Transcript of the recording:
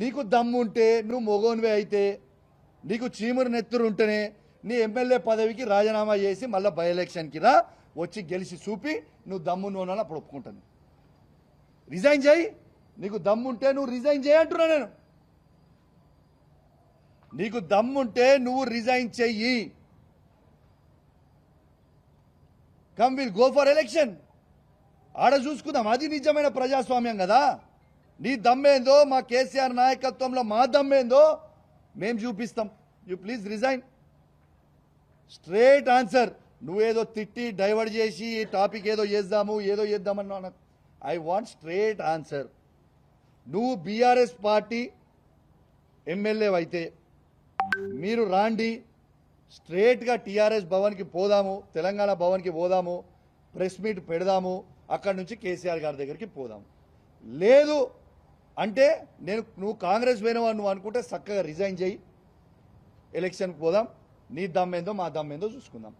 నీకు దమ్ము ఉంటే నువ్వు మొగోనివే అయితే నీకు చీమురు నెత్తురు ఉంటేనే నీ ఎమ్మెల్యే పదవికి రాజీనామా చేసి మళ్ళీ బై ఎలక్షన్కి రా, వచ్చి గెలిచి చూపి నువ్వు దమ్ము నోనాలి, అప్పుడు ఒప్పుకుంటాను. రిజైన్ చేయి, నీకు దమ్ముంటే నువ్వు రిజైన్ చేయి అంటున్నా నేను. నీకు దమ్ముంటే నువ్వు రిజైన్ చెయ్యి. Come will go for election, ఆడ చూసుకుందాం. అది నిజమైన ప్రజాస్వామ్యం కదా. నీ దమ్మేందో, మా కేసీఆర్ నాయకత్వంలో మా దమ్మేందో మేము చూపిస్తాం. You please resign. Straight answer. నువ్వేదో తిట్టి డైవర్ట్ చేసి ఈ టాపిక్ ఏదో చేద్దామన్నా ఐ వాంట్ స్ట్రేట్ ఆన్సర్. నువ్వు బీఆర్ఎస్ పార్టీ ఎమ్మెల్యే అయితే మీరు రాండి, స్ట్రేట్గా టీఆర్ఎస్ భవన్కి పోదాము, తెలంగాణ భవన్కి పోదాము, ప్రెస్ మీట్ పెడదాము, అక్కడి నుంచి కేసీఆర్ గారి దగ్గరికి పోదాము. లేదు అంటే నువ్వు కాంగ్రెస్ పోయినవా నువ్వు అనుకుంటే చక్కగా రిజైన్ చేయి, ఎలక్షన్కి పోదాం. నీ దమ్మేందో మా దమ్మేందో చూసుకుందాం.